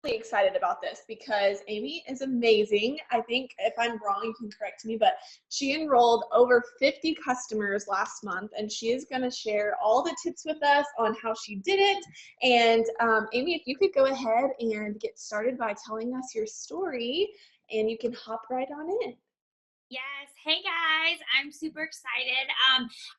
really excited about this because Amy is amazing. I think if I'm wrong, you can correct me, but she enrolled over 50 customers last month, and she is going to share all the tips with us on how she did it. And Amy, if you could go ahead and get started by telling us your story, and you can hop right on in. Yes. Hey guys, I'm super excited.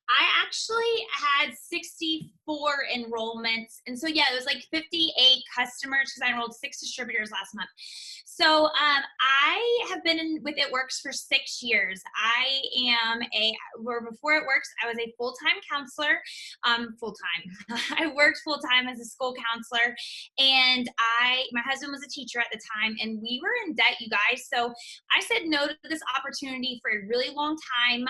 I actually had 64 enrollments. And so, yeah, it was like 58 customers because I enrolled 6 distributors last month. So, I have been with It Works for 6 years. Where before It Works, I was a full time counselor, full time. I worked full time as a school counselor. And my husband was a teacher at the time, and we were in debt, you guys. So, I said no to this opportunity for a really long time,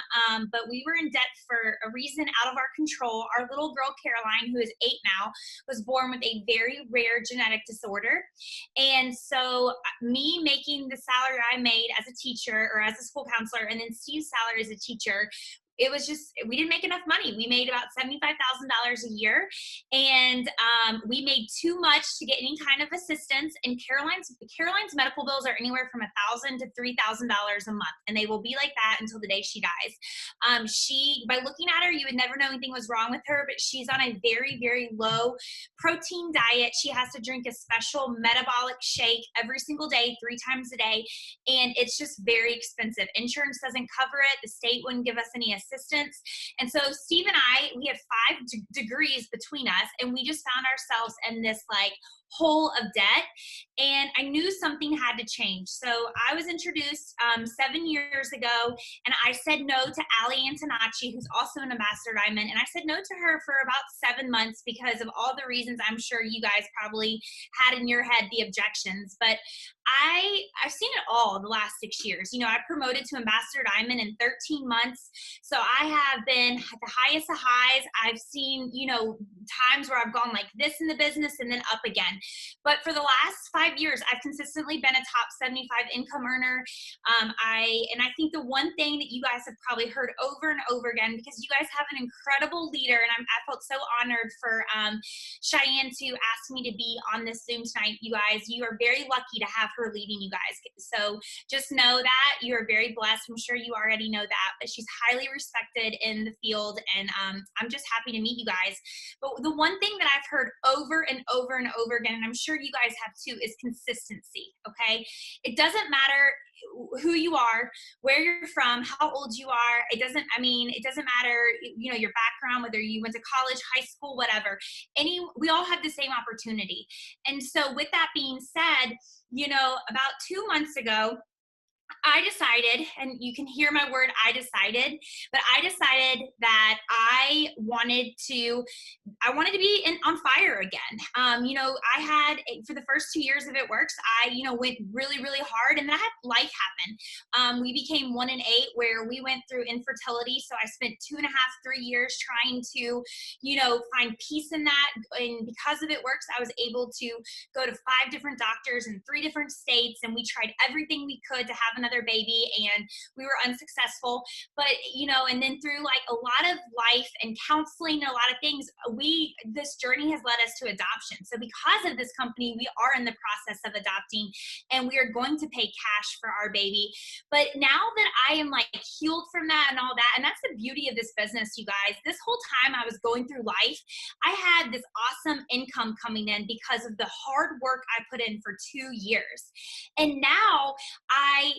but we were in debt for a reason out of our control. Our little girl, Caroline, who is 8 now, was born with a very rare genetic disorder. And so, me making the salary I made as a teacher or as a school counselor, and then Steve's salary as a teacher, it was just, we didn't make enough money. We made about $75,000 a year, and we made too much to get any kind of assistance. And Caroline's medical bills are anywhere from $1,000 to $3,000 a month, and they will be like that until the day she dies. She, by looking at her, you would never know anything was wrong with her, but she's on a very, very low protein diet. She has to drink a special metabolic shake every single day, 3 times a day, and it's just very expensive. Insurance doesn't cover it. The state wouldn't give us any assistance. And so Steve and we had 5 degrees between us, and we just found ourselves in this like hole of debt, and I knew something had to change. So I was introduced 7 years ago, and I said no to Allie Antonacci, who's also an Ambassador Diamond, and I said no to her for about 7 months because of all the reasons I'm sure you guys probably had in your head, the objections. But I've seen it all the last 6 years. You know, I promoted to Ambassador Diamond in 13 months. So I have been at the highest of highs. I've seen, times where I've gone like this in the business and then up again. But for the last 5 years, I've consistently been a top 75 income earner. I think the one thing that you guys have probably heard over and over again, because you guys have an incredible leader, and I felt so honored for Cheyenne to ask me to be on this Zoom tonight. You guys, you are very lucky to have her leading you guys. So just know that you are very blessed. I'm sure you already know that, but she's highly respected in the field, and I'm just happy to meet you guys. But the one thing that I've heard over and over and over again, and I'm sure you guys have too, is consistency. Okay, it doesn't matter who you are, where you're from, how old you are. It doesn't matter, your background, whether you went to college, high school, whatever. We all have the same opportunity. And so with that being said, about 2 months ago, I decided, and you can hear my word, I decided that I wanted to be on fire again. I had, for the first 2 years of It Works, I, went really, really hard, and then I had life happen. We became 1 in 8, where we went through infertility. So I spent 2.5, 3 years trying to, find peace in that. And because of It Works, I was able to go to 5 different doctors in 3 different states, and we tried everything we could to have another baby, and we were unsuccessful. But and then through like a lot of life and counseling and a lot of things, this journey has led us to adoption. So because of this company, we are in the process of adopting, and we are going to pay cash for our baby. But now that I am like healed from that and all that, and that's the beauty of this business, you guys, this whole time I was going through life, I had this awesome income coming in because of the hard work I put in for 2 years. And now I,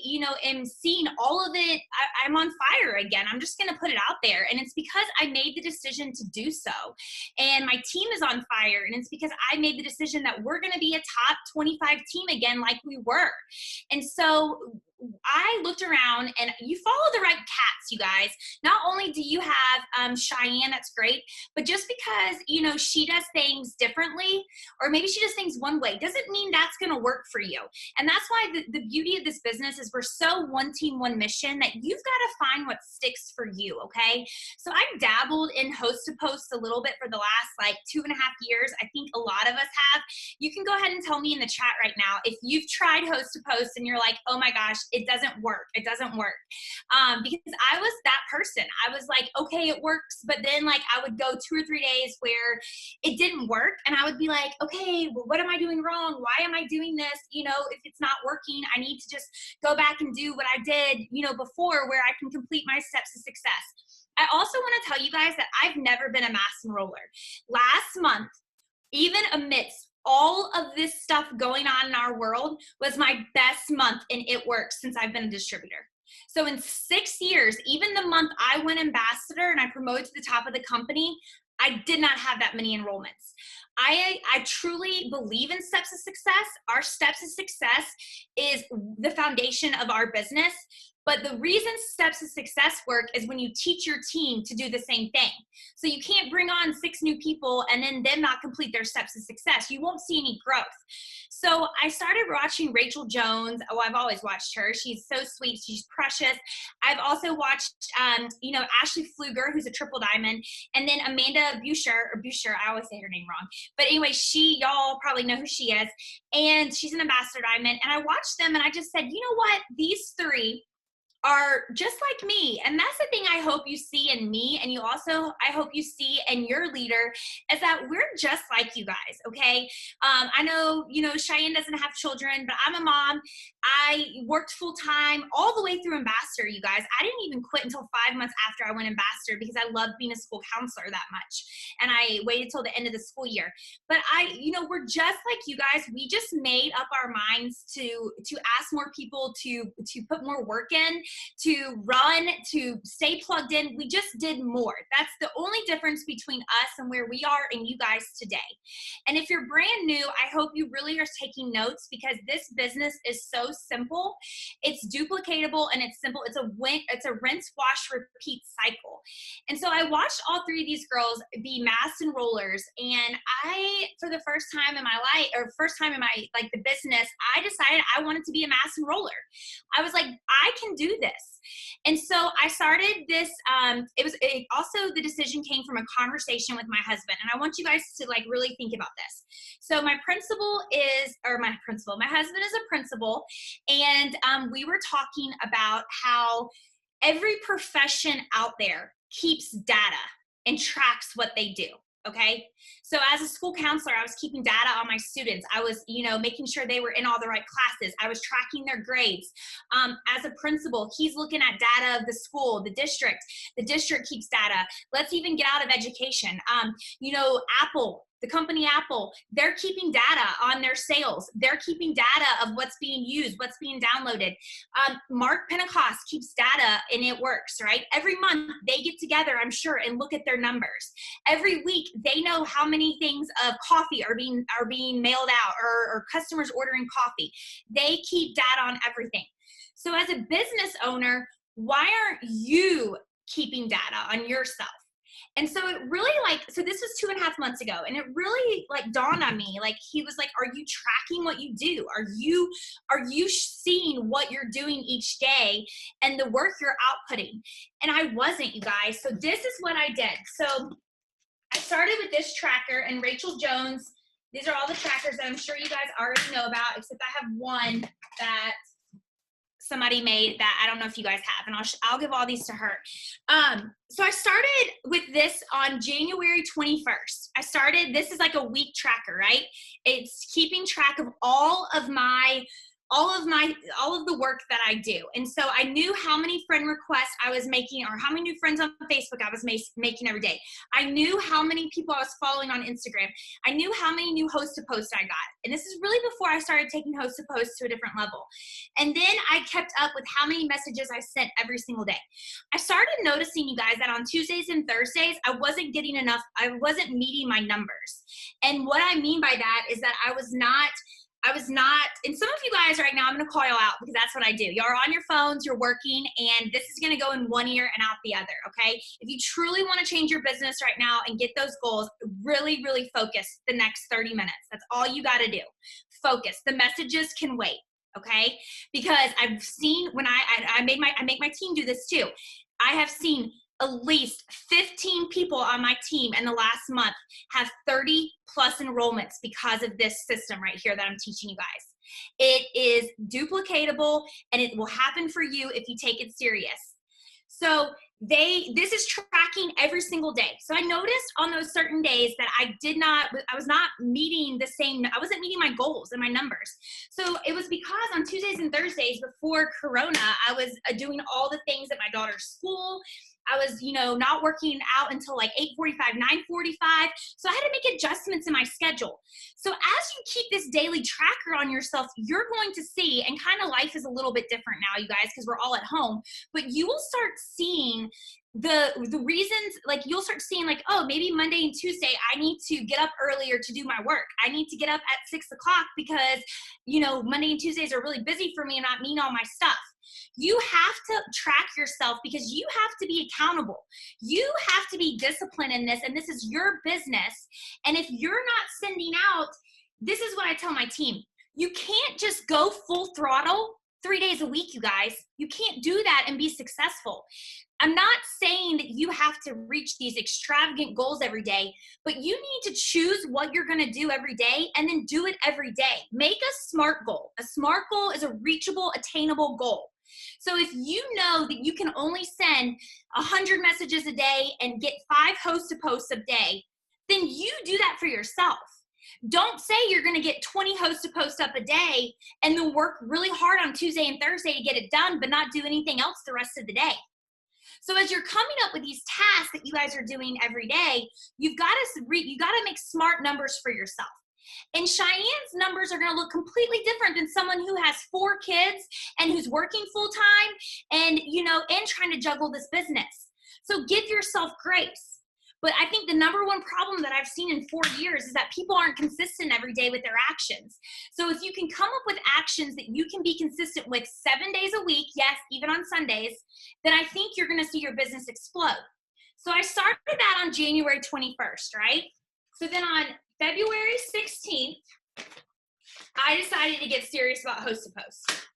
am seeing all of it. I'm on fire again. I'm just going to put it out there. And it's because I made the decision to do so. And my team is on fire. And it's because I made the decision that we're going to be a top 25 team again, like we were. And so I looked around, and you follow the right cats, you guys. Not only do you have Cheyenne, that's great, but just because, she does things differently, or maybe she does things one way, doesn't mean that's going to work for you. And that's why the beauty of this business is we're so one team, one mission, that you've got to find what sticks for you, okay? So I've dabbled in host to post a little bit for the last like 2.5 years. I think a lot of us have. You can go ahead and tell me in the chat right now if you've tried host to post and you're like, oh my gosh, it doesn't work. It doesn't work. Because I was that person. I was like, okay, it works. But then like I would go 2 or 3 days where it didn't work. And I would be like, okay, well, what am I doing wrong? Why am I doing this? You know, if it's not working, I need to just go back and do what I did, you know, before, where I can complete my steps to success. I also want to tell you guys that I've never been a mass enroller. Last month, even amidst all of this stuff going on in our world, was my best month and it works since I've been a distributor. So in 6 years, even the month I went ambassador and I promoted to the top of the company, I did not have that many enrollments. I truly believe in steps to success. Our steps to success is the foundation of our business. But the reason steps to success work is when you teach your team to do the same thing. So you can't bring on 6 new people and then them not complete their steps to success. You won't see any growth. So I started watching Rachel Jones. Oh, I've always watched her. She's so sweet. She's precious. I've also watched, you know, Ashley Pfluger, who's a triple diamond, and then Amanda Boucher, I always say her name wrong. But anyway, y'all probably know who she is. And she's an ambassador diamond. And I watched them and I just said, you know what? These 3 are just like me. And that's the thing I hope you see in me. And you also, I hope you see in your leader, is that we're just like you guys, okay? I know, you know, Cheyenne doesn't have children, but I'm a mom. I worked full time all the way through ambassador, you guys. I didn't even quit until 5 months after I went ambassador because I loved being a school counselor that much. And I waited till the end of the school year. But you know, we're just like you guys. We just made up our minds to ask more people to put more work in, to run, to stay plugged in. We just did more. That's the only difference between us and where we are and you guys today. And if you're brand new, I hope you really are taking notes, because this business is so simple. It's duplicatable and it's simple. It's a rinse, wash, repeat cycle. And so I watched all 3 of these girls be mass enrollers, and I, for the first time in my life, or first time in my, like, the business, I decided I wanted to be a mass enroller. I was like, I can do this. And so I started this, also the decision came from a conversation with my husband. And I want you guys to like really think about this. So my husband is a principal. And we were talking about how every profession out there keeps data and tracks what they do. Okay. So as a school counselor, I was keeping data on my students. I was, you know, making sure they were in all the right classes. I was tracking their grades. As a principal, he's looking at data of the school, the district keeps data. Let's even get out of education. You know, Apple, the company Apple, they're keeping data on their sales. They're keeping data of what's being used, what's being downloaded. Mark Pentecost keeps data and it works, right? Every month they get together, I'm sure, and look at their numbers. Every week they know how many things of coffee are being mailed out, or customers ordering coffee. They keep data on everything. So as a business owner, why aren't you keeping data on yourself? And so it really so this was 2.5 months ago, and it really dawned on me, he was like, are you tracking what you do? Are you seeing what you're doing each day and the work you're outputting? And I wasn't, you guys. So this is what I did. So I started with this tracker, and Rachel Jones, these are all the trackers that I'm sure you guys already know about, except I have one that somebody made that I don't know if you guys have, and I'll give all these to her. So I started with this on January 21st. This is like a week tracker, right? It's keeping track of all of the work that I do. And so I knew how many friend requests I was making, or how many new friends on Facebook I was making every day. I knew how many people I was following on Instagram. I knew how many new host to post I got. And this is really before I started taking host to post to a different level. And then I kept up with how many messages I sent every single day. I started noticing, you guys, that on Tuesdays and Thursdays, I wasn't getting enough. I wasn't meeting my numbers. And what I mean by that is that I was not, and some of you guys right now, I'm going to call y'all out because that's what I do. Y'all are on your phones, you're working, and this is going to go in one ear and out the other, okay? If you truly want to change your business right now and get those goals, really, really focus the next 30 minutes. That's all you got to do. Focus. The messages can wait, okay? Because I've seen when I make my team do this too. I have seen at least 15 people on my team in the last month have 30 plus enrollments because of this system right here that I'm teaching you guys. It is duplicatable and it will happen for you if you take it serious. So this is tracking every single day. So I noticed on those certain days that I wasn't meeting my goals and my numbers. So it was because on Tuesdays and Thursdays before Corona, I was doing all the things at my daughter's school. I was, not working out until like 8:45, 9:45. So I had to make adjustments in my schedule. So as you keep this daily tracker on yourself, you're going to see, and kind of life is a little bit different now, you guys, because we're all at home, but you will start seeing the reasons, like you'll start seeing like, oh, maybe Monday and Tuesday, I need to get up earlier to do my work. I need to get up at 6 o'clock because, Monday and Tuesdays are really busy for me and not meeting all my stuff. You have to track yourself because you have to be accountable. You have to be disciplined in this, and this is your business. And if you're not sending out, this is what I tell my team. You can't just go full throttle 3 days a week, you guys. You can't do that and be successful. I'm not saying that you have to reach these extravagant goals every day, but you need to choose what you're going to do every day and then do it every day. Make a SMART goal. A SMART goal is a reachable, attainable goal. So if you know that you can only send 100 messages a day and get 5 host-to-posts a day, then you do that for yourself. Don't say you're going to get 20 host-to-posts up a day and then work really hard on Tuesday and Thursday to get it done, but not do anything else the rest of the day. So as you're coming up with these tasks that you guys are doing every day, you've got to make SMART numbers for yourself. And Cheyenne's numbers are going to look completely different than someone who has 4 kids and who's working full time and trying to juggle this business. So give yourself grace. But I think the number one problem that I've seen in 4 years is that people aren't consistent every day with their actions. So if you can come up with actions that you can be consistent with 7 days a week, yes, even on Sundays, then I think you're going to see your business explode. So I started that on January 21st, right? So then on February 16th, I decided to get serious about host-to-post.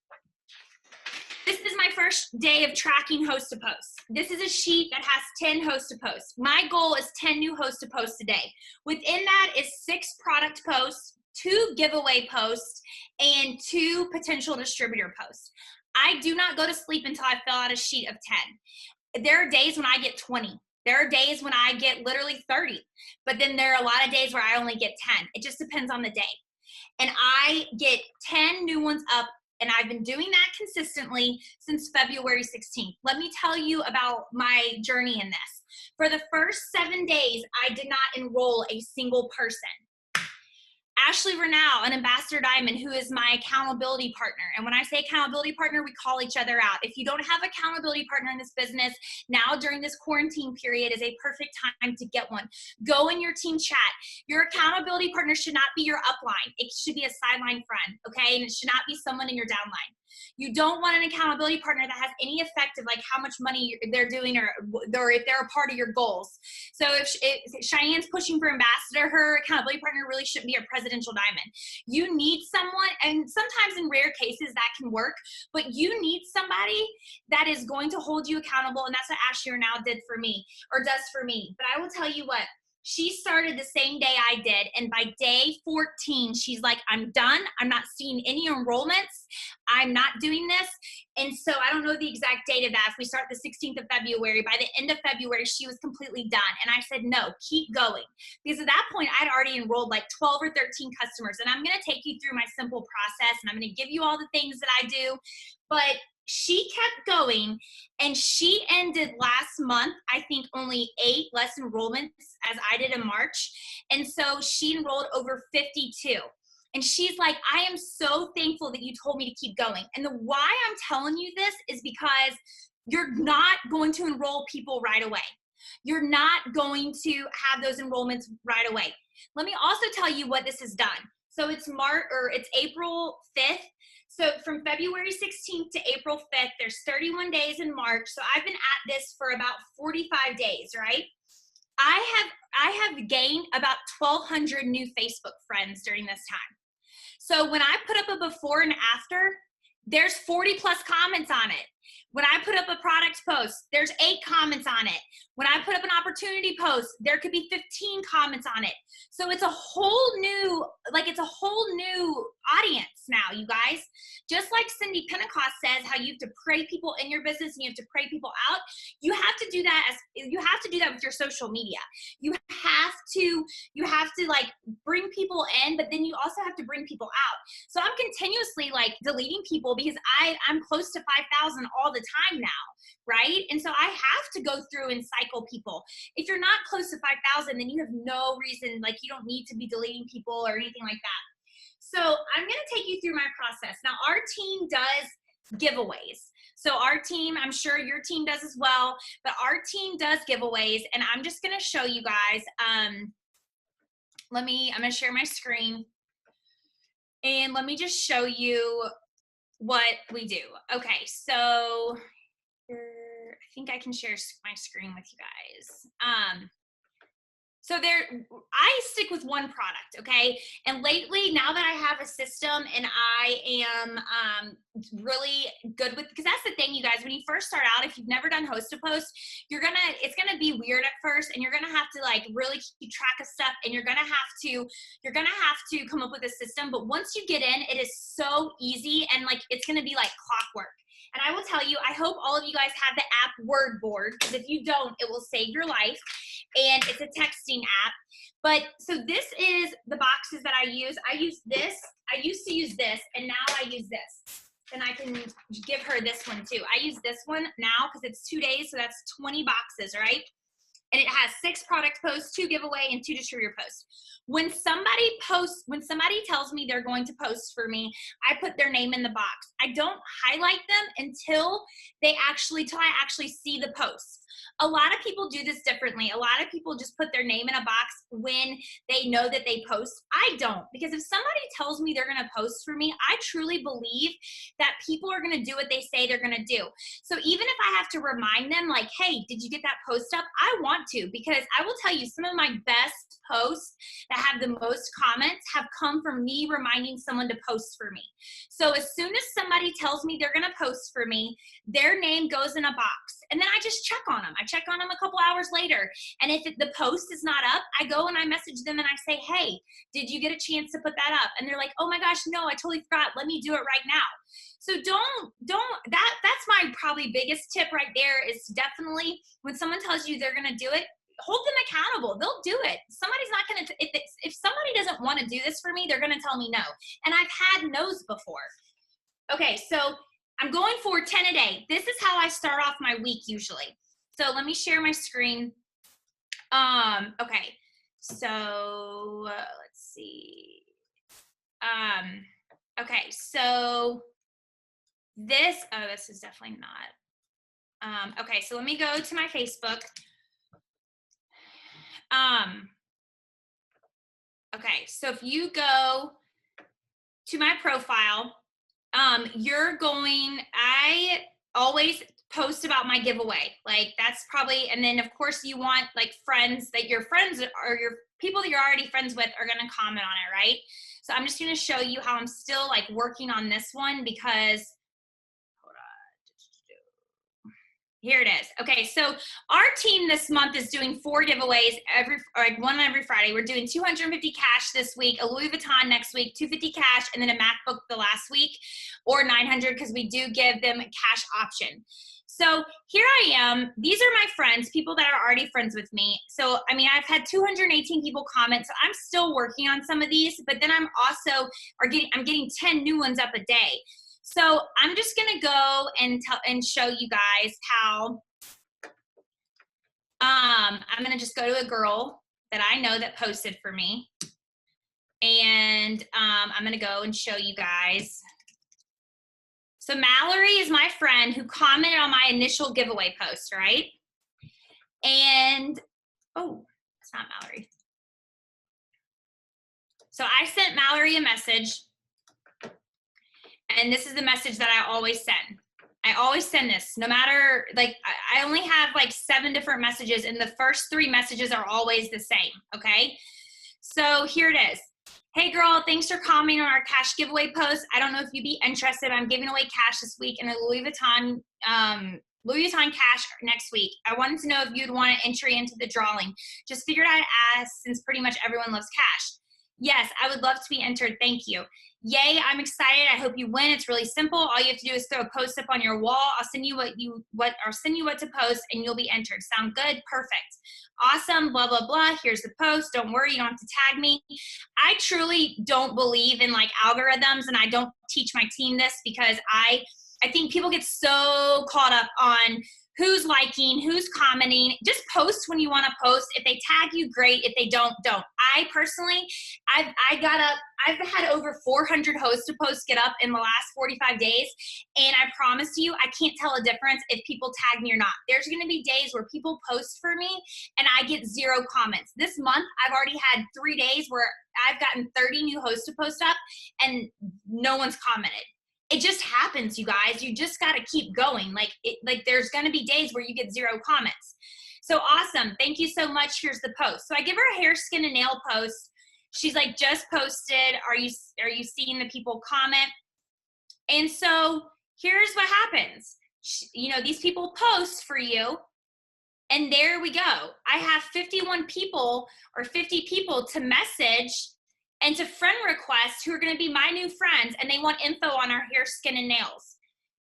This is my first day of tracking host-to-posts. This is a sheet that has 10 host-to-posts. My goal is 10 new host-to-posts a day. Within that is 6 product posts, 2 giveaway posts, and 2 potential distributor posts. I do not go to sleep until I fill out a sheet of 10. There are days when I get 20. There are days when I get literally 30, but then there are a lot of days where I only get 10. It just depends on the day. And I get 10 new ones up, and I've been doing that consistently since February 16th. Let me tell you about my journey in this. For the first 7 days, I did not enroll a single person. Ashley Renau, an Ambassador Diamond, who is my accountability partner. And when I say accountability partner, we call each other out. If you don't have an accountability partner in this business, now during this quarantine period is a perfect time to get one. Go in your team chat. Your accountability partner should not be your upline. It should be a sideline friend, okay? And it should not be someone in your downline. You don't want an accountability partner that has any effect of like how much money they're doing or if they're a part of your goals. So if Cheyenne's pushing for ambassador, her accountability partner really shouldn't be a presidential diamond. You need someone, and sometimes in rare cases that can work, but you need somebody that is going to hold you accountable, and that's what Ashley now did for me, or does for me. But I will tell you what, she started the same day I did, and by day 14, she's like, I'm done. I'm not seeing any enrollments. I'm not doing this. And so I don't know the exact date of that. If we start the 16th of February, by the end of February, she was completely done. And I said, no, keep going. Because at that point, I'd already enrolled like 12 or 13 customers. And I'm going to take you through my simple process, and I'm going to give you all the things that I do. But she kept going, and she ended last month, I think, only 8 less enrollments as I did in March. And so she enrolled over 52. And she's like, I am so thankful that you told me to keep going. And the why I'm telling you this is because you're not going to enroll people right away. You're not going to have those enrollments right away. Let me also tell you what this has done. So it's April 5th. So from February 16th to April 5th, there's 31 days in March. So I've been at this for about 45 days, right? I have gained about 1,200 new Facebook friends during this time. So when I put up a before and after, there's 40 plus comments on it. When I put up a product post, there's 8 comments on it. When I put up an opportunity post, there could be 15 comments on it. So it's a whole new, it's a whole new audience now, you guys. Just like Cindy Pentecost says, how you have to pray people in your business and you have to pray people out. You have to do that with your social media. You have to like bring people in, but then you also have to bring people out. So I'm continuously like deleting people because I'm close to 5,000 all the time now, right? And so I have to go through and cycle people. If you're not close to 5,000, then you have no reason, like you don't need to be deleting people or anything like that. So I'm going to take you through my process. Now, our team does giveaways. So our team, I'm sure your team does as well, but our team does giveaways, and I'm just going to show you guys. I'm going to share my screen, and let me just show you what we do. Okay, so I think I can share my screen with you guys. So I stick with one product, okay? And lately, now that I have a system and I am really good with, because that's the thing, you guys, when you first start out, if you've never done host to post, it's gonna be weird at first, and you're gonna have to like really keep track of stuff, and you're gonna have to come up with a system. But once you get in, it is so easy, and like it's gonna be like clockwork. And I will tell you, I hope all of you guys have the app Wordboard, because if you don't, it will save your life. And it's a texting app. But so this is the boxes that I use. I use this. I used to use this, and now I use this. And I can give her this one too. I use this one now because it's 2 days, so that's 20 boxes, right? And it has 6 product posts, 2 giveaway, and 2 distributor posts. When somebody tells me they're going to post for me, I put their name in the box. I don't highlight them until I actually see the post. A lot of people do this differently. A lot of people just put their name in a box when they know that they post. I don't, because if somebody tells me they're going to post for me, I truly believe that people are going to do what they say they're going to do. So even if I have to remind them like, hey, did you get that post up? I want to, because I will tell you, some of my best posts that have the most comments have come from me reminding someone to post for me. So as soon as somebody tells me they're going to post for me, their name goes in a box, and then I just check on them. I check on them a couple hours later, and if the post is not up, I go and I message them and I say, hey, did you get a chance to put that up? And they're like, oh my gosh, no, I totally forgot. Let me do it right now. So that's my probably biggest tip right there, is definitely when someone tells you they're going to do it, hold them accountable. They'll do it. Somebody's not going to, if somebody doesn't want to do this for me, they're going to tell me no. And I've had no's before. Okay, so I'm going for 10 a day. This is how I start off my week usually. So let me share my screen. Okay, so let's see. Okay, so this is definitely not. Okay, so let me go to my Facebook. Okay, so if you go to my profile, I always post about my giveaway. Like that's probably, and then of course you want like friends, that your friends or your people that you're already friends with are going to comment on it, right? So I'm just going to show you how I'm still like working on this one, because here it is. Okay, so our team this month is doing 4 giveaways, one every Friday. We're doing 250 cash this week, a Louis Vuitton next week, 250 cash, and then a MacBook the last week, or 900 because we do give them a cash option. So here I am. These are my friends, people that are already friends with me. So, I mean, I've had 218 people comment, so I'm still working on some of these, but then I'm also I'm getting 10 new ones up a day. So I'm just gonna go and show you guys how. I'm gonna just go to a girl that I know that posted for me, and I'm gonna go and show you guys. So Mallory is my friend who commented on my initial giveaway post, right? And oh, it's not Mallory. So I sent Mallory a message. And this is the message that I always send. I always send this, no matter, like, I only have like 7 different messages, and the first 3 messages are always the same, okay? So here it is. Hey girl, thanks for commenting on our cash giveaway post. I don't know if you'd be interested. I'm giving away cash this week and a Louis Vuitton cash next week. I wanted to know if you'd want to entry into the drawing. Just figured I'd ask since pretty much everyone loves cash. Yes, I would love to be entered. Thank you. Yay, I'm excited. I hope you win. It's really simple. All you have to do is throw a post up on your wall. I'll send you what to post and you'll be entered. Sound good? Perfect. Awesome, blah, blah, blah. Here's the post. Don't worry, you don't have to tag me. I truly don't believe in like algorithms, and I don't teach my team this because I think people get so caught up on who's liking, who's commenting. Just post when you want to post. If they tag you, great. If they don't. I personally, I've had over 400 host to post get up in the last 45 days, and I promise you, I can't tell a difference if people tag me or not. There's going to be days where people post for me, and I get 0 comments. This month, I've already had 3 days where I've gotten 30 new hosts to post up, and no one's commented. It just happens, you guys. You just got to keep going. Like there's going to be days where you get 0 comments. So awesome. Thank you so much. Here's the post. So I give her a hair, skin, and nail post. She's like, just posted. Are you seeing the people comment? And so here's what happens. These people post for you. And there we go. I have 51 people or 50 people to message and to friend requests who are going to be my new friends, and they want info on our hair, skin, and nails.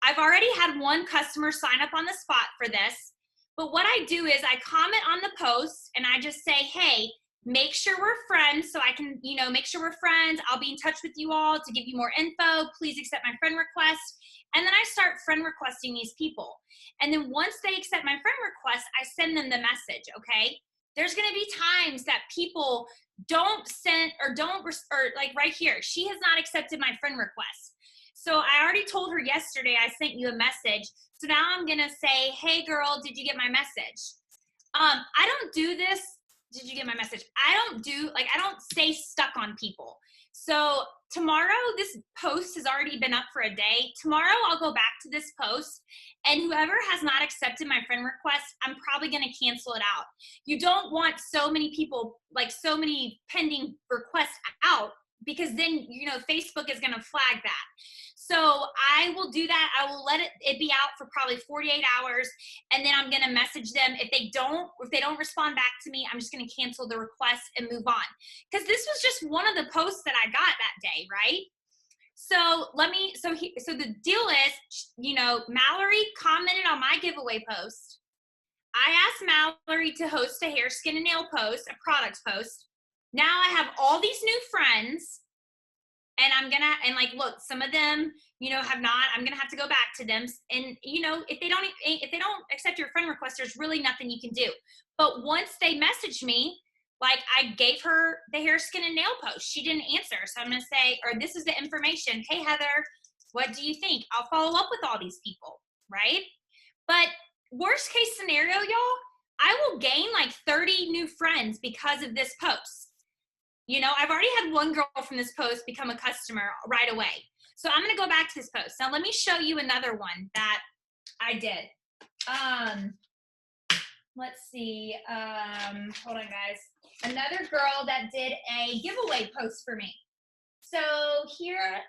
I've already had one customer sign up on the spot for this, but what I do is I comment on the post and I just say, hey, make sure we're friends so I can, make sure we're friends. I'll be in touch with you all to give you more info. Please accept my friend request. And then I start friend requesting these people. And then once they accept my friend request, I send them the message, okay? There's going to be times that people don't send or like right here, she has not accepted my friend request. So I already told her yesterday I sent you a message. So now I'm going to say, hey girl, did you get my message? I don't do this. Did you get my message? I don't stay stuck on people. So tomorrow, this post has already been up for a day. Tomorrow, I'll go back to this post, and whoever has not accepted my friend request, I'm probably going to cancel it out. You don't want so many people, like so many pending requests out, because then, Facebook is going to flag that. So I will do that. I will let it be out for probably 48 hours, and then I'm going to message them. If they don't respond back to me, I'm just going to cancel the request and move on. Because this was just one of the posts that I got that day, right? So the deal is, Mallory commented on my giveaway post. I asked Mallory to host a hair, skin, and nail post, a products post. Now I have all these new friends. And look, some of them, have not, I'm going to have to go back to them. And, if they don't accept your friend request, there's really nothing you can do. But once they message me, like I gave her the hair, skin, and nail post, she didn't answer. So I'm going to say, or this is the information. Hey, Heather, what do you think? I'll follow up with all these people, right? But worst case scenario, y'all, I will gain like 30 new friends because of this post. I've already had one girl from this post become a customer right away. So I'm going to go back to this post. Now, let me show you another one that I did. Let's see. Hold on, guys. Another girl that did a giveaway post for me. So here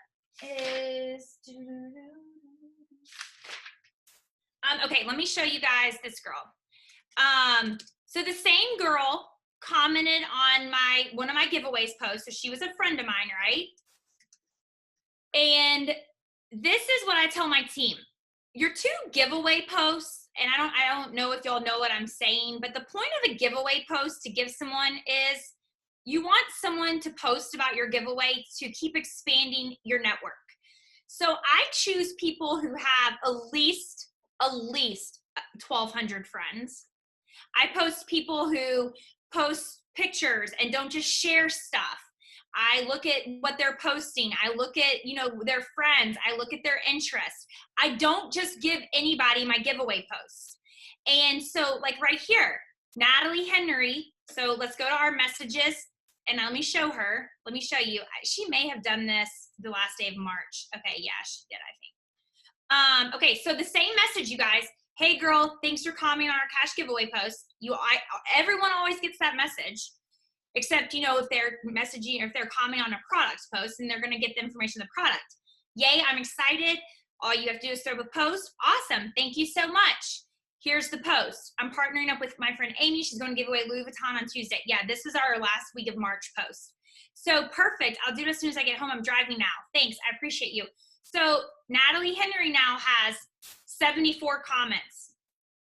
is... okay, let me show you guys this girl. So the same girl commented on one of my giveaways posts. So she was a friend of mine, right? And this is what I tell my team. Your 2 giveaway posts, and I don't know if y'all know what I'm saying, but the point of a giveaway post to give someone is you want someone to post about your giveaway to keep expanding your network. So I choose people who have at least 1,200 friends. I post people who post pictures and don't just share stuff. I look at what they're posting. I look at, their friends. I look at their interests. I don't just give anybody my giveaway posts. And so like right here, Natalie Henry. So let's go to our messages and let me show her. Let me show you. She may have done this the last day of March. Okay. Yeah, she did, I think. Okay. So the same message, you guys. Hey girl, thanks for commenting on our cash giveaway post. Everyone always gets that message. except, you know, if they're messaging or if they're commenting on a product post, and they're going to get the information of the product. Yay, I'm excited. All you have to do is throw up a post. Awesome. Thank you so much. Here's the post. I'm partnering up with my friend Amy. She's going to give away Louis Vuitton on Tuesday. Yeah, this is our last week of March post. So perfect. I'll do it as soon as I get home. I'm driving now. Thanks. I appreciate you. So Natalie Henry now has 74 comments.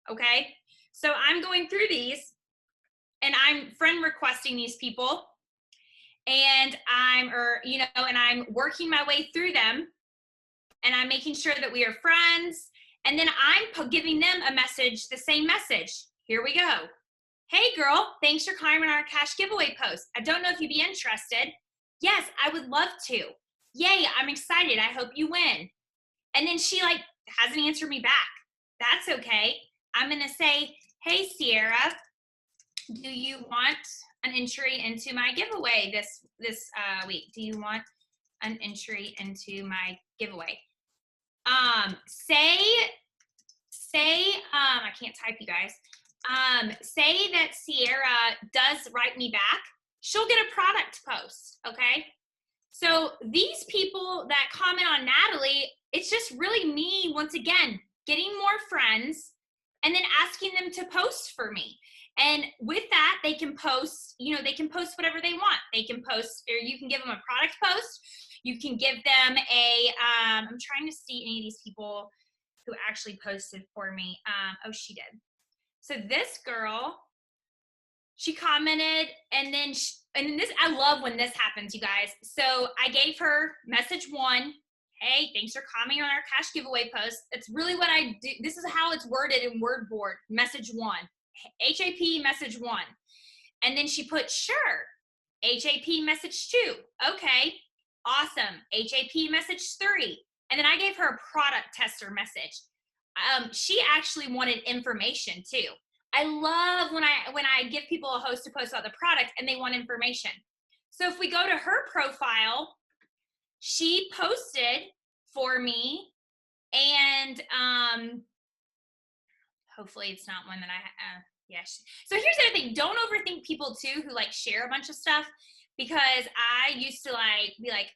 Okay. So I'm going through these and I'm friend requesting these people, and I'm working my way through them, and I'm making sure that we are friends. And then I'm giving them a message, the same message. Here we go. Hey girl, thanks for commenting on our cash giveaway post. I don't know if you'd be interested. Yes, I would love to. Yay, I'm excited. I hope you win. And then she like hasn't answered me back. That's okay. I'm gonna say, hey Sierra, do you want an entry into my giveaway this week? Do you want an entry into my giveaway? I can't type, you guys. Say that Sierra does write me back. She'll get a product post, okay? So these people that comment on Natalie, it's just really me, once again, getting more friends and then asking them to post for me. And with that, they can post, you know, they can post whatever they want. They can post, or you can give them a product post. You can give them a, I'm trying to see any of these people who actually posted for me. Oh, she did. So this girl, she commented, and then, I love when this happens, you guys. So I gave her message 1. Hey, thanks for commenting on our cash giveaway post. It's really what I do. This is how it's worded in Wordboard. Message 1, HAP message 1. And then she put, sure, HAP message 2. Okay, awesome. HAP message 3. And then I gave her a product tester message. She actually wanted information too. I love when I give people a host to post about the product and they want information. So if we go to her profile, she posted for me, and hopefully it's not one that yes. So here's the other thing. Don't overthink people too who like share a bunch of stuff, because I used to like be like,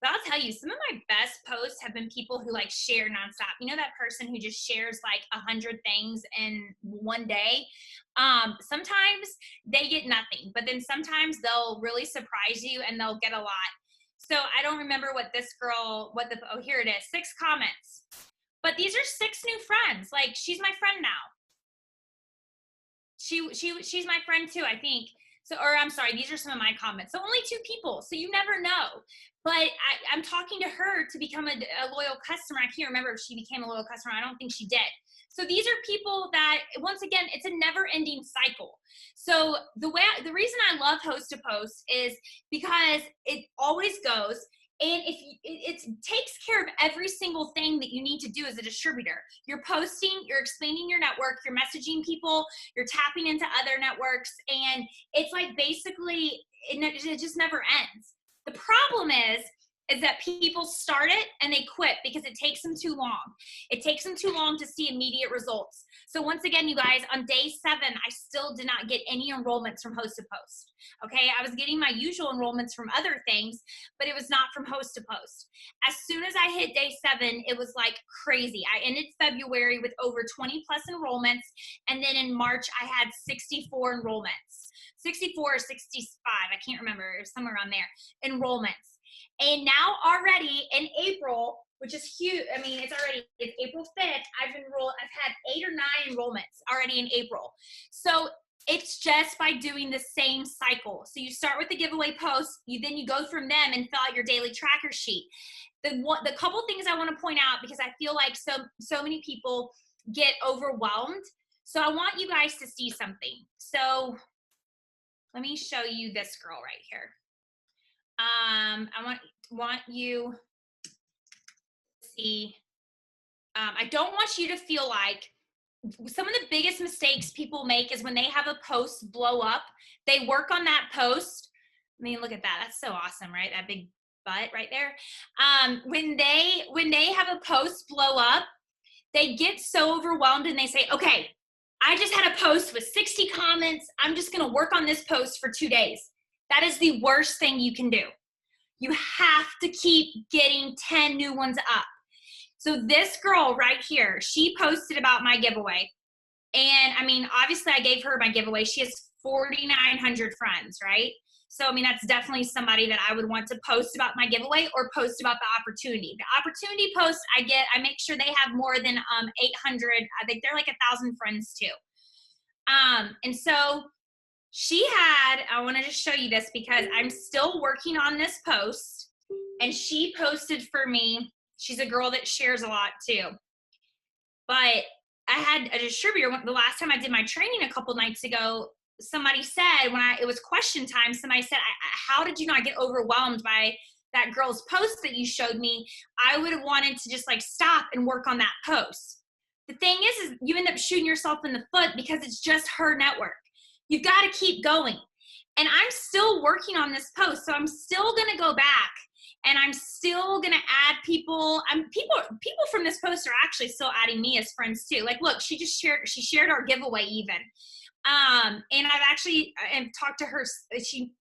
but I'll tell you, some of my best posts have been people who like share nonstop. You know, that person who just shares like 100 things in one day. Sometimes they get nothing, but then sometimes they'll really surprise you and they'll get a lot. So I don't remember what this girl, oh, here it is, 6 comments. But these are 6 new friends. Like, she's my friend now. She's my friend too, I think. So, or I'm sorry, these are some of my comments. So only 2 people, so you never know. But I'm talking to her to become a loyal customer. I can't remember if she became a loyal customer. I don't think she did. So these are people that, once again, it's a never-ending cycle. So the reason I love host to post is because it always goes, and if it takes care of every single thing that you need to do as a distributor. You're posting, you're expanding your network, you're messaging people, you're tapping into other networks, and it's like basically it just never ends. The problem is that people start it and they quit because it takes them too long. It takes them too long to see immediate results. So once again, you guys, on day 7, I still did not get any enrollments from host to post. Okay, I was getting my usual enrollments from other things, but it was not from host to post. As soon as I hit day 7, it was like crazy. I ended February with over 20 plus enrollments, and then in March I had 64 enrollments. 64 or 65, I can't remember, it was somewhere around there, enrollments. And now already in April, which is huge, I mean, it's April 5th, I've had 8 or 9 enrollments already in April. So it's just by doing the same cycle. So you start with the giveaway post, then you go from them and fill out your daily tracker sheet. The couple things I want to point out, because I feel like so many people get overwhelmed. So I want you guys to see something. So let me show you this girl right here. I want you to see, I don't want you to feel like some of the biggest mistakes people make is when they have a post blow up, they work on that post. I mean, look at that. That's so awesome, right? That big butt right there. When they have a post blow up, they get so overwhelmed and they say, okay, I just had a post with 60 comments. I'm just going to work on this post for 2 days. That is the worst thing you can do. You have to keep getting 10 new ones up. So this girl right here, she posted about my giveaway. And I mean, obviously I gave her my giveaway. She has 4,900 friends, right? So, I mean, that's definitely somebody that I would want to post about my giveaway or post about the opportunity. The opportunity post I make sure they have more than 800. I think they're like 1,000 friends too. And so I want to just show you this because I'm still working on this post, and she posted for me. She's a girl that shares a lot too. But I had a distributor, the last time I did my training a couple nights ago, somebody said, it was question time, somebody said, how did you not get overwhelmed by that girl's post that you showed me? I would have wanted to just like stop and work on that post. The thing is you end up shooting yourself in the foot because it's just her network. You've got to keep going. And I'm still working on this post. So I'm still going to go back and I'm still going to add people. People from this post are actually still adding me as friends too. Like, look, she shared our giveaway even. And I've actually talked to her.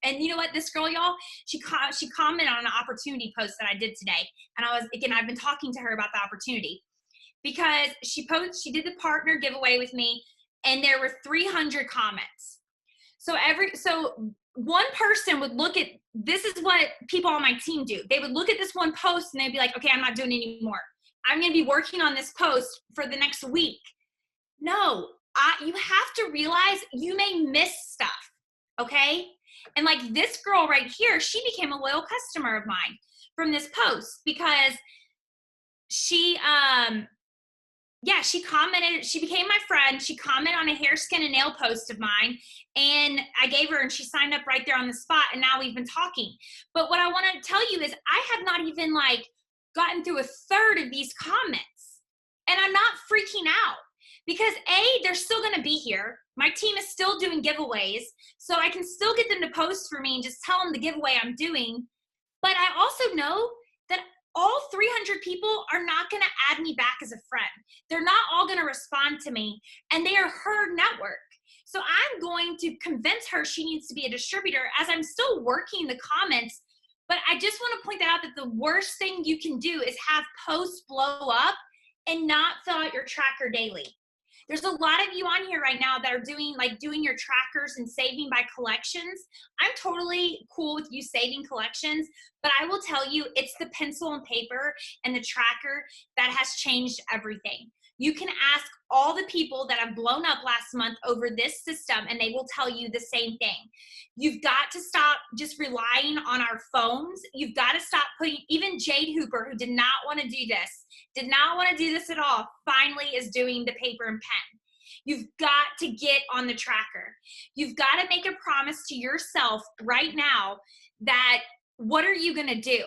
And you know what, this girl, y'all, she commented on an opportunity post that I did today. And I've been talking to her about the opportunity because she did the partner giveaway with me and there were 300 comments. So one person would look at, this is what people on my team do. They would look at this one post and they'd be like, okay, I'm not doing it anymore. I'm going to be working on this post for the next week. No, you have to realize you may miss stuff, okay? And like this girl right here, she became a loyal customer of mine from this post because she commented, she became my friend. She commented on a hair, skin, and nail post of mine. And I gave her, and she signed up right there on the spot. And now we've been talking. But what I want to tell you is I have not even like gotten through a third of these comments. And I'm not freaking out because they're still going to be here. My team is still doing giveaways. So I can still get them to post for me and just tell them the giveaway I'm doing. But I also know that all 300 people are not going to add me back as a friend. They're not all going to respond to me, and they are her network. So I'm going to convince her she needs to be a distributor as I'm still working the comments. But I just want to point that out that the worst thing you can do is have posts blow up and not fill out your tracker daily. There's a lot of you on here right now that are doing your trackers and saving by collections. I'm totally cool with you saving collections, but I will tell you it's the pencil and paper and the tracker that has changed everything. You can ask all the people that have blown up last month over this system and they will tell you the same thing. You've got to stop just relying on our phones. You've got to stop putting, even Jade Hooper, who did not want to do this at all, finally is doing the paper and pen. You've got to get on the tracker. You've got to make a promise to yourself right now that what are you going to do?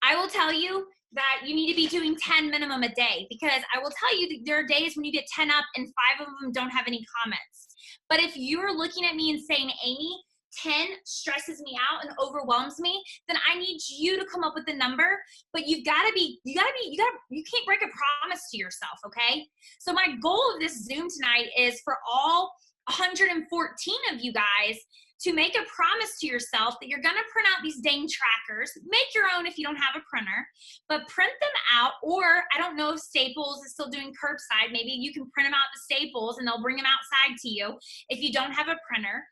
I will tell you that you need to be doing 10 minimum a day because I will tell you that there are days when you get 10 up and 5 of them don't have any comments. But if you're looking at me and saying, Amy, 10 stresses me out and overwhelms me, then I need you to come up with the number, but you can't break a promise to yourself, okay? So my goal of this Zoom tonight is for all 114 of you guys to make a promise to yourself that you're gonna print out these dang trackers. Make your own if you don't have a printer, but print them out, or I don't know if Staples is still doing curbside. Maybe you can print them out to Staples and they'll bring them outside to you if you don't have a printer.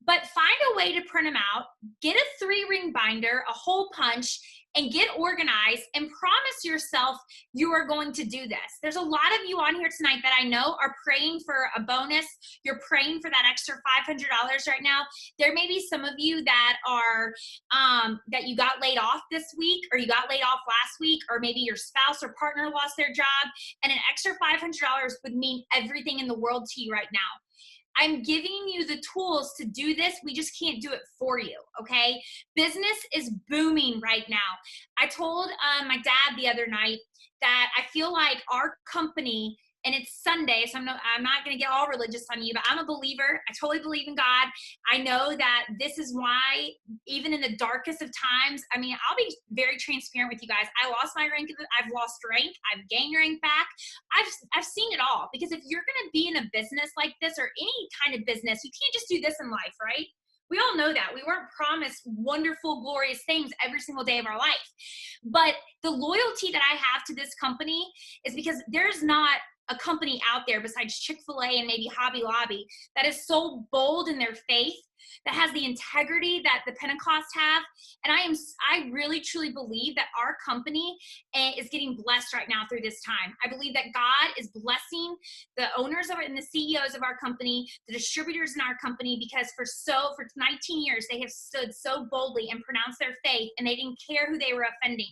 But find a way to print them out, get a 3-ring binder, a hole punch, and get organized and promise yourself you are going to do this. There's a lot of you on here tonight that I know are praying for a bonus. You're praying for that extra $500 right now. There may be some of you that are, that you got laid off this week, or you got laid off last week, or maybe your spouse or partner lost their job, and an extra $500 would mean everything in the world to you right now. I'm giving you the tools to do this. We just can't do it for you, okay? Business is booming right now. I told my dad the other night that I feel like our company and it's Sunday, so I'm not going to get all religious on you, but I'm a believer. I totally believe in God. I know that this is why, even in the darkest of times, I mean, I'll be very transparent with you guys. I lost my rank. I've lost rank. I've gained rank back. I've seen it all, because if you're going to be in a business like this, or any kind of business, you can't just do this in life, right? We all know that. We weren't promised wonderful, glorious things every single day of our life. But the loyalty that I have to this company is because there's not a company out there besides Chick-fil-A and maybe Hobby Lobby that is so bold in their faith, that has the integrity that the Pentecost have. And I really truly believe that our company is getting blessed right now through this time. I believe that God is blessing the owners of it and the CEOs of our company, the distributors in our company, because for 19 years, they have stood so boldly and pronounced their faith, and they didn't care who they were offending.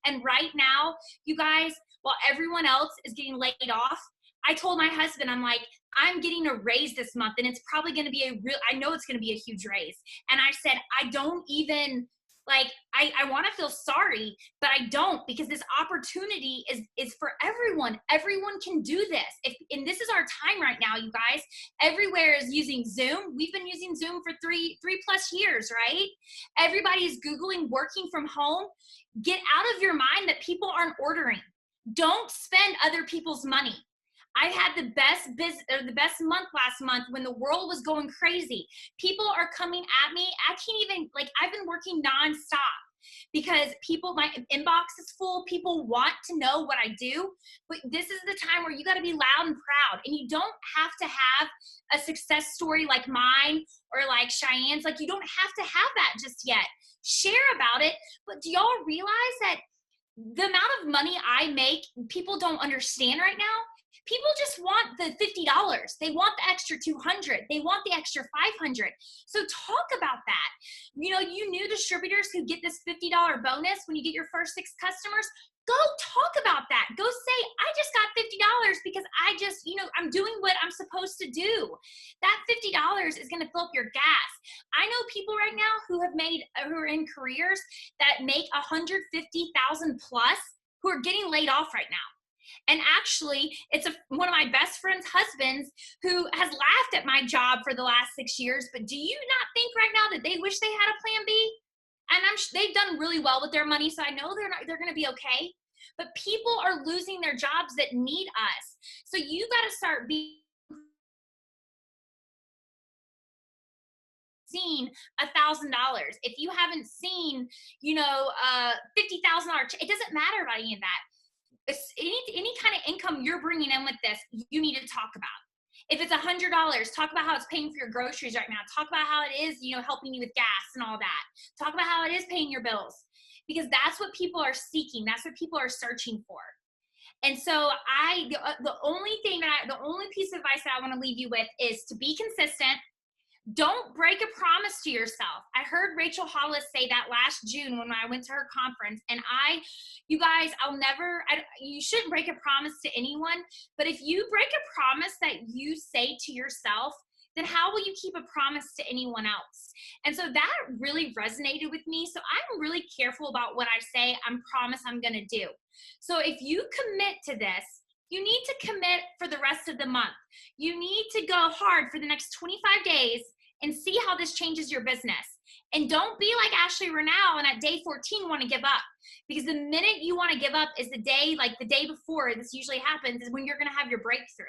And right now, you guys, while everyone else is getting laid off, I told my husband, I'm like, I'm getting a raise this month, and it's probably going to be I know it's going to be a huge raise. And I said, I don't even, like, I want to feel sorry, but I don't, because this opportunity is for everyone. Everyone can do this. And this is our time right now, you guys. Everywhere is using Zoom. We've been using Zoom for three plus years, right? Everybody's Googling working from home. Get out of your mind that people aren't ordering. Don't spend other people's money. I had the best month last month when the world was going crazy. People are coming at me. I can't even, like, I've been working nonstop because my inbox is full. People want to know what I do, but this is the time where you got to be loud and proud, and you don't have to have a success story like mine or like Cheyenne's. Like, you don't have to have that just yet. Share about it. But do y'all realize that the amount of money I make, people don't understand right now? People just want the $50. They want the extra $200. They want the extra $500. So talk about that. You know, you new distributors who get this $50 bonus when you get your first 6 customers, go talk about that. Go say, I just got $50 because I'm doing what I'm supposed to do. That $50 is going to fill up your gas. I know people right now who are in careers that make $150,000 plus, who are getting laid off right now. And actually, it's one of my best friend's husbands who has laughed at my job for the last 6 years. But do you not think right now that they wish they had a plan B? And they've done really well with their money, so I know they're going to be okay. But people are losing their jobs that need us. So you got to start being seen $1,000. If you haven't seen, $50,000, it doesn't matter about any of that. Any kind of income you're bringing in with this, you need to talk about. If it's $100, talk about how it's paying for your groceries right now. Talk about how it is, helping you with gas and all that. Talk about how it is paying your bills, because that's what people are seeking. That's what people are searching for. And so the only piece of advice that I want to leave you with is to be consistent. Don't break a promise to yourself. I heard Rachel Hollis say that last June when I went to her conference. And you guys, you shouldn't break a promise to anyone. But if you break a promise that you say to yourself, then how will you keep a promise to anyone else? And so that really resonated with me. So I'm really careful about what I say. I promise I'm going to do. So if you commit to this, you need to commit for the rest of the month. You need to go hard for the next 25 days and see how this changes your business. And don't be like Ashley Renal and at day 14 want to give up. Because the minute you want to give up is the day before this usually happens, is when you're going to have your breakthrough.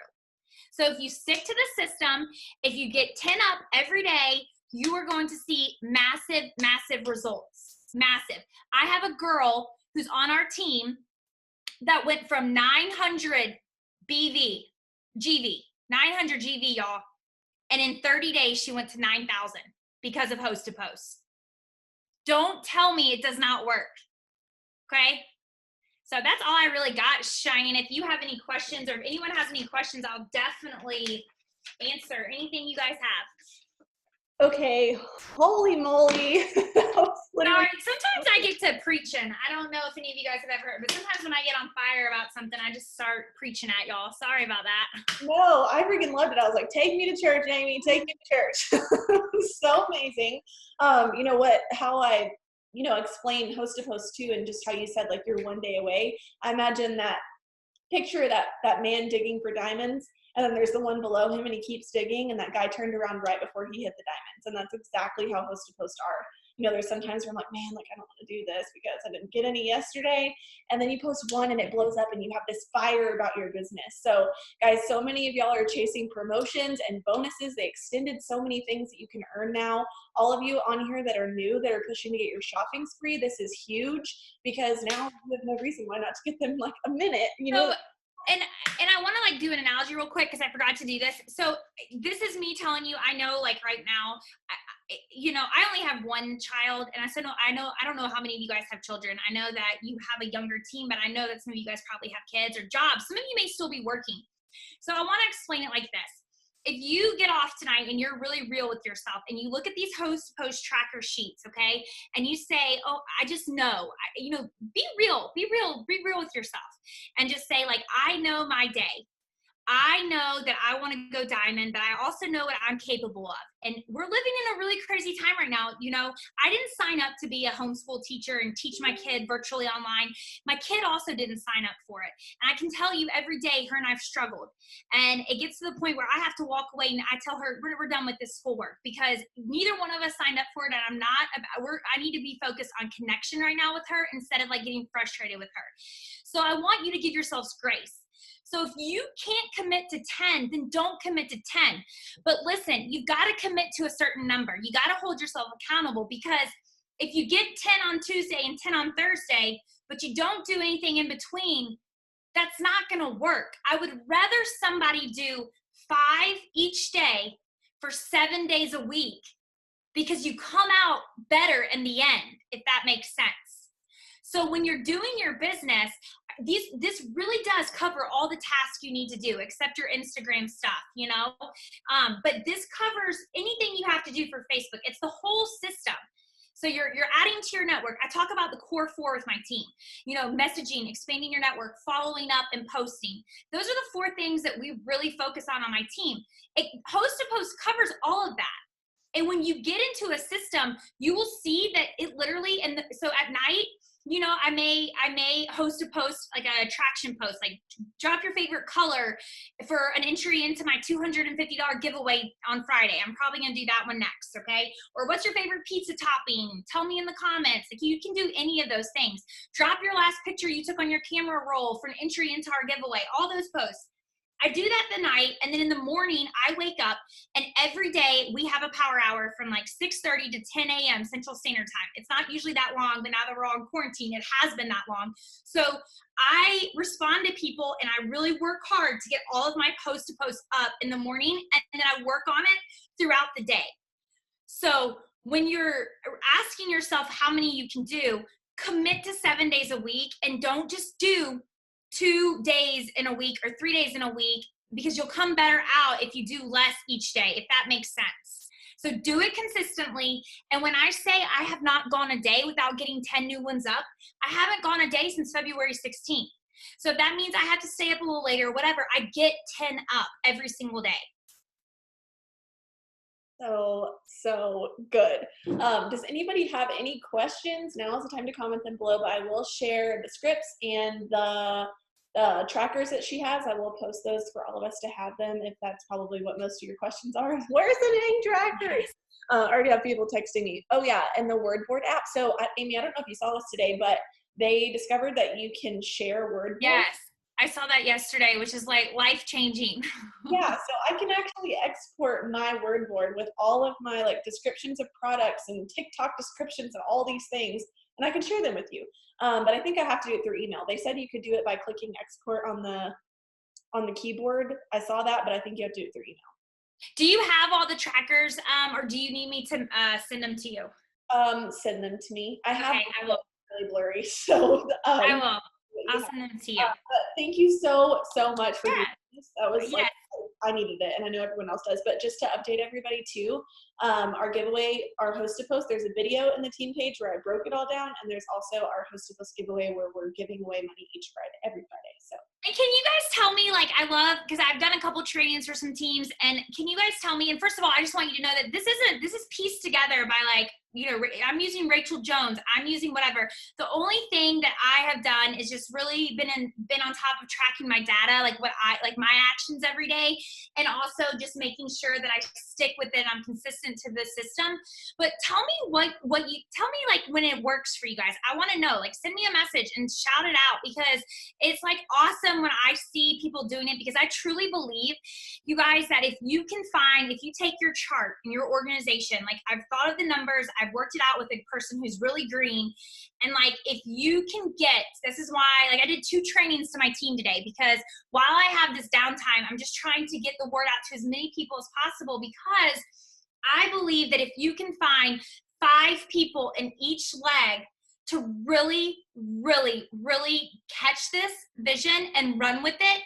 So if you stick to the system, if you get 10 up every day, you are going to see massive, massive results. Massive. I have a girl who's on our team that went from 900 GV, 900 GV, y'all. And in 30 days, she went to 9,000 because of host to post. Don't tell me it does not work. Okay? So that's all I really got, Cheyenne. If you have any questions, or if anyone has any questions, I'll definitely answer anything you guys have. Okay, holy moly. Sorry, sometimes I get to preaching. I don't know if any of you guys have ever heard, but sometimes when I get on fire about something, I just start preaching at y'all. Sorry about that. No, I freaking loved it. I was like, take me to church, Amy, take me to church. So amazing. How I explain host to post too, and just how you said, like, you're one day away. I imagine that picture that man digging for diamonds, and then there's the one below him and he keeps digging, and that guy turned around right before he hit the diamonds. And that's exactly how host to post are. You know, there's sometimes where I'm like, man, like I don't want to do this because I didn't get any yesterday. And then you post one and it blows up and you have this fire about your business. So guys, so many of y'all are chasing promotions and bonuses. They extended so many things that you can earn now. All of you on here that are new, that are pushing to get your shopping spree, this is huge, because now you have no reason why not to get them like a minute, you know. So, and I want to like do an analogy real quick because I forgot to do this. So this is me telling you, I know like right now, you know, I only have one child, and I said, no, I don't know how many of you guys have children. I know that you have a younger team, but I know that some of you guys probably have kids or jobs. Some of you may still be working. So I want to explain it like this. If you get off tonight and you're really real with yourself and you look at these host post tracker sheets, okay, and you say, oh, I just know, you know, be real with yourself, and just say like, I know my day. I know that I want to go diamond, but I also know what I'm capable of. And we're living in a really crazy time right now. You know, I didn't sign up to be a homeschool teacher and teach my kid virtually online. My kid also didn't sign up for it. And I can tell you every day, her and I've struggled. And it gets to the point where I have to walk away and I tell her, we're done with this schoolwork, because neither one of us signed up for it. And I need to be focused on connection right now with her instead of like getting frustrated with her. So I want you to give yourselves grace. So if you can't commit to 10, then don't commit to 10. But listen, you've got to commit to a certain number. You got to hold yourself accountable, because if you get 10 on Tuesday and 10 on Thursday, but you don't do anything in between, that's not going to work. I would rather somebody do 5 each day for 7 days a week, because you come out better in the end, if that makes sense. So when you're doing your business, this really does cover all the tasks you need to do, except your Instagram stuff, you know? But this covers anything you have to do for Facebook. It's the whole system. So you're adding to your network. I talk about the core 4 with my team, you know, messaging, expanding your network, following up, and posting. Those are the 4 things that we really focus on my team. Host to post covers all of that. And when you get into a system, you will see that it literally, so at night, you know, I may host a post, like an attraction post, like drop your favorite color for an entry into my $250 giveaway on Friday. I'm probably going to do that one next, okay? Or what's your favorite pizza topping? Tell me in the comments. Like, you can do any of those things. Drop your last picture you took on your camera roll for an entry into our giveaway. All those posts. I do that the night, and then in the morning, I wake up, and every day we have a power hour from like 6:30 to 10 a.m. Central Standard Time. It's not usually that long, but now that we're on quarantine, it has been that long. So I respond to people, and I really work hard to get all of my post to post up in the morning, and then I work on it throughout the day. So when you're asking yourself how many you can do, commit to 7 days a week, and don't just do 2 days in a week or 3 days in a week, because you'll come better out if you do less each day, if that makes sense. So do it consistently. And when I say I have not gone a day without getting 10 new ones up, I haven't gone a day since February 16th. So if that means I have to stay up a little later, whatever, I get 10 up every single day. So good. Does anybody have any questions? Now is the time to comment them below, but I will share the scripts and the trackers that she has. I will post those for all of us to have them, if that's probably what most of your questions are. Where's the dang trackers? I already have people texting me. Oh yeah, and the Wordboard app. So Amy, I don't know if you saw this today, but they discovered that you can share Wordboard. Yes, I saw that yesterday, which is like life-changing. Yeah, so I can actually export my Wordboard with all of my like descriptions of products and TikTok descriptions and all these things, and I can share them with you. But I think I have to do it through email. They said you could do it by clicking export on the keyboard. I saw that, but I think you have to do it through email. Do you have all the trackers, or do you need me to send them to you? Send them to me. I have I will. Really blurry, so I will. I'll send them to you. But thank you so much for doing this. That was like, I needed it, and I know everyone else does. But just to update everybody too, our giveaway, our host to post, there's a video in the team page where I broke it all down, and there's also our host to post giveaway where we're giving away money every Friday. So. And can you guys tell me, like, I love, because I've done a couple trainings for some teams, and can you guys tell me, and first of all, I just want you to know that this is pieced together by like I'm using Rachel Jones, I'm using whatever. The only thing that I have done is just really been on top of tracking my data, like my actions every day, and also just making sure that I stick with it. I'm consistent to the system. But tell me what you tell me, like, when it works for you guys. I want to know, like, send me a message and shout it out, because it's like awesome when I see people doing it, because I truly believe, you guys, that if you take your chart in your organization, like, I've thought of the numbers, I've worked it out with a person who's really green, and like, if you can this is why, like, I did 2 trainings to my team today, because while I have this downtime, I'm just trying to get the word out to as many people as possible, because I believe that if you can find 5 people in each leg to really, really, really catch this vision and run with it,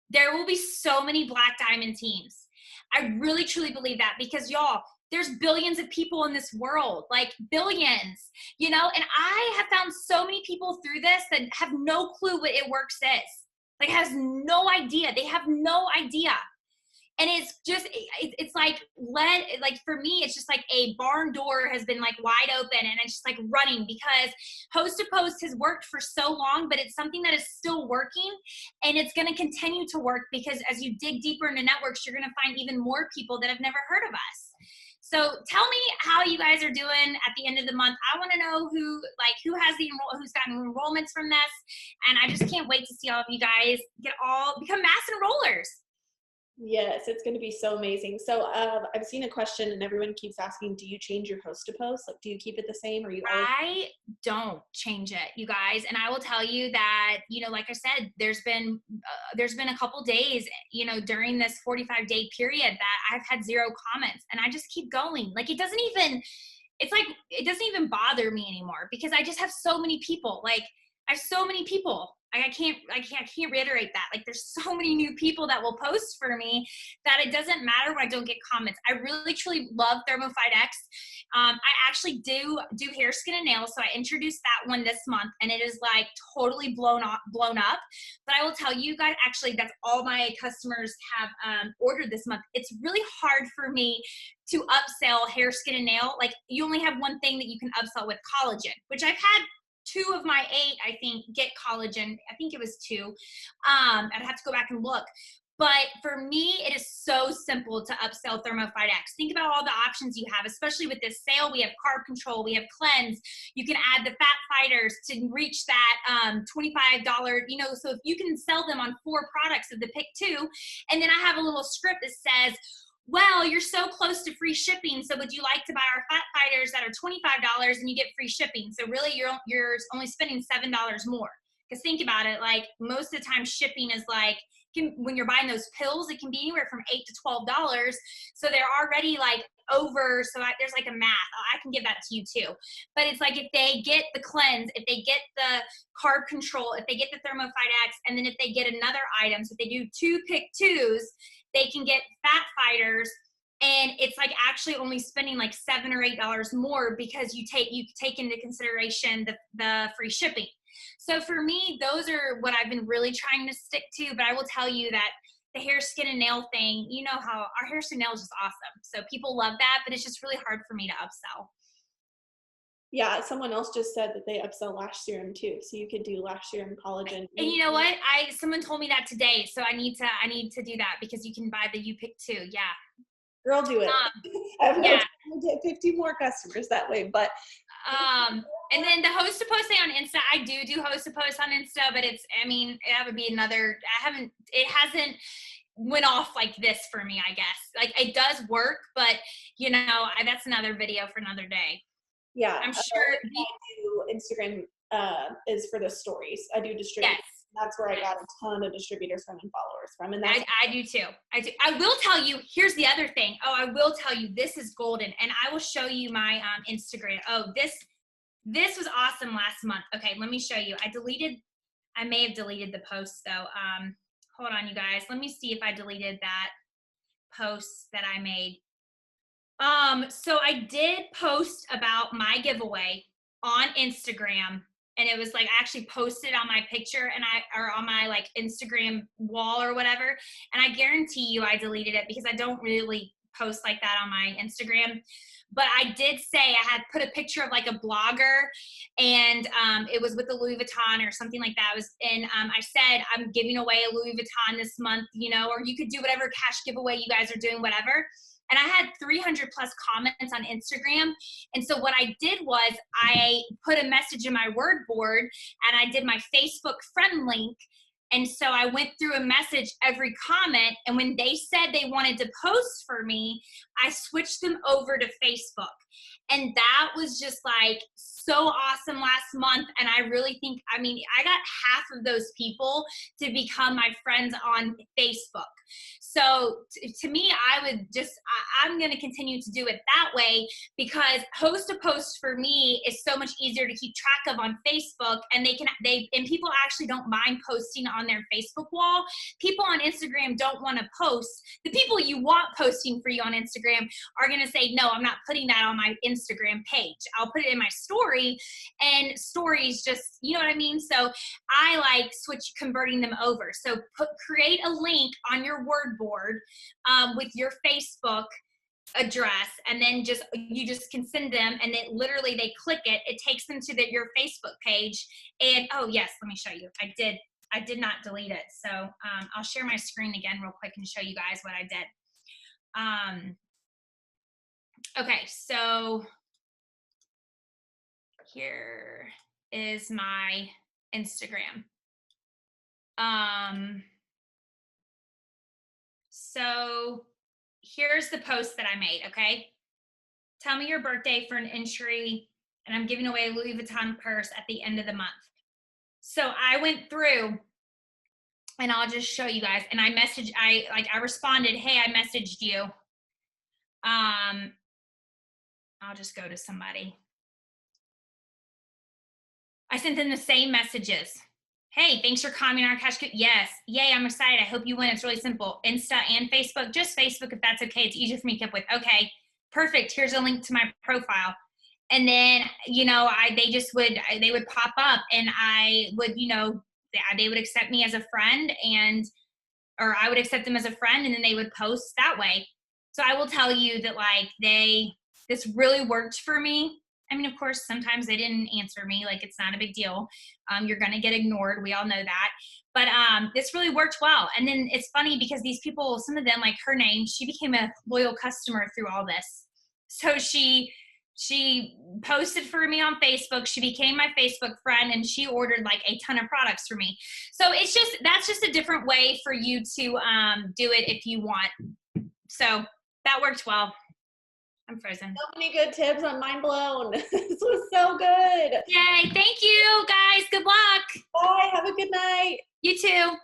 there will be so many Black Diamond teams. I really, truly believe that, because y'all, there's billions of people in this world, like billions, and I have found so many people through this that have no clue what It Works is. Like, has no idea. They have no idea. And it's just, it's like, for me, it's just like a barn door has been like wide open, and it's just like running, because Host to Post has worked for so long, but it's something that is still working, and it's going to continue to work, because as you dig deeper into networks, you're going to find even more people that have never heard of us. So tell me how you guys are doing at the end of the month. I want to know who's gotten enrollments from this, and I just can't wait to see all of you guys become mass enrollers. Yes, it's going to be so amazing. So I've seen a question, and everyone keeps asking, do you change your Host to Post? Like, do you keep it the same, or I don't change it, you guys. And I will tell you that, like I said, there's been a couple days, during this 45-day period that I've had 0 comments, and I just keep going. Like, it doesn't even bother me anymore, because I just have so many people. Like, I have so many people. I can't reiterate that. Like, there's so many new people that will post for me that it doesn't matter when I don't get comments. I really, truly love Thermophyte X. I actually do hair, skin, and nails. So I introduced that one this month, and it is like totally blown up. But I will tell you guys, actually, that's all my customers have ordered this month. It's really hard for me to upsell hair, skin, and nail. Like, you only have one thing that you can upsell with, collagen, which I've had 2 of my 8, I think, get collagen. I think it was 2. I'd have to go back and look. But for me, it is so simple to upsell Thermophyte X. Think about all the options you have, especially with this sale. We have carb control, we have cleanse. You can add the fat fighters to reach that $25, so if you can sell them on 4 products of the pick 2, and then I have a little script that says, well, you're so close to free shipping, so would you like to buy our fat fighters that are $25 and you get free shipping? So really, you're only spending $7 more. Because think about it, like, most of the time shipping is like, when you're buying those pills, it can be anywhere from $8 to $12. So they're already like over. So there's like a math. I can give that to you too. But it's like, if they get the cleanse, if they get the carb control, if they get the Thermophyte X, and then if they get another item, so if they do 2 pick 2s, they can get fat fighters. And it's like actually only spending like $7 or $8 more, because you take into consideration the free shipping. So for me, those are what I've been really trying to stick to. But I will tell you that the hair, skin, and nail thing, how our hair, skin, and nail is just awesome. So people love that, but it's just really hard for me to upsell. Yeah, someone else just said that they upsell lash serum too. So you could do lash serum, collagen. And you know what? Someone told me that today. So I need to do that, because you can buy the You Pick 2. Yeah. Girl, do it. I'm going to get 50 more customers that way, but. And then the Host to Post thing on Insta, I do Host to Post on Insta, but that would be another, it hasn't went off like this for me, I guess. Like, it does work, but that's another video for another day. Yeah. I'm sure. I do Instagram is for the stories. I do distribute. Yes. That's where I got a ton of distributors from and followers from. And I do too. I will tell you, here's the other thing. Oh, I will tell you, this is golden. And I will show you my Instagram. Oh, this was awesome last month. Okay, let me show you. I may have deleted the post though. Hold on, you guys. Let me see if I deleted that post that I made. So I did post about my giveaway on Instagram, and it was like, I actually posted on my picture or on my like Instagram wall or whatever. And I guarantee you I deleted it, because I don't really post like that on my Instagram. But I did say I had put a picture of like a blogger, and it was with the Louis Vuitton or something like that. I said, I'm giving away a Louis Vuitton this month, you know, or you could do whatever cash giveaway you guys are doing, whatever. And I had 300 plus comments on Instagram. And so what I did was I put a message in my Wordboard, and I did my Facebook friend link. And so I went through a message every comment, and when they said they wanted to post for me, I switched them over to Facebook. And that was just like so awesome last month. And I really think, I mean, I got half of those people to become my friends on Facebook. So to me, I'm going to continue to do it that way, because host a post for me is so much easier to keep track of on Facebook. And people actually don't mind posting on their Facebook wall. People on Instagram don't want to post. The people you want posting for you on Instagram are going to say, no, I'm not putting that on my Instagram page. I'll put it in my story, and stories just, you know what I mean? So I like converting them over. So create a link on your Wordboard with your Facebook address, and then you just can send them, and then literally they click it. It takes them to your Facebook page. And oh yes, let me show you. I did not delete it. So I'll share my screen again real quick and show you guys what I did. Okay, so here is my Instagram. So here's the post that I made, okay? Tell me your birthday for an entry, and I'm giving away a Louis Vuitton purse at the end of the month. So I went through, and I'll just show you guys, and I responded, hey, I messaged you. I'll just go to somebody. I sent them the same messages. Hey, thanks for commenting on our cash. Yes. Yay, I'm excited. I hope you win. It's really simple. Insta and Facebook. Just Facebook if that's okay. It's easier for me to keep up with. Okay, perfect. Here's a link to my profile. And then, you know, they would pop up, and I would, you know, they would accept me as a friend, or I would accept them as a friend, and then they would post that way. So I will tell you that this really worked for me. I mean, of course, sometimes they didn't answer me. Like, it's not a big deal. You're going to get ignored. We all know that. But this really worked well. And then it's funny because these people, some of them, like her name, she became a loyal customer through all this. So she posted for me on Facebook. She became my Facebook friend, and she ordered like a ton of products for me. So that's just a different way for you to do it if you want. So that worked well. I'm frozen. So many good tips. I'm mind blown. This was so good. Yay. Thank you, guys. Good luck. Bye. Have a good night. You too.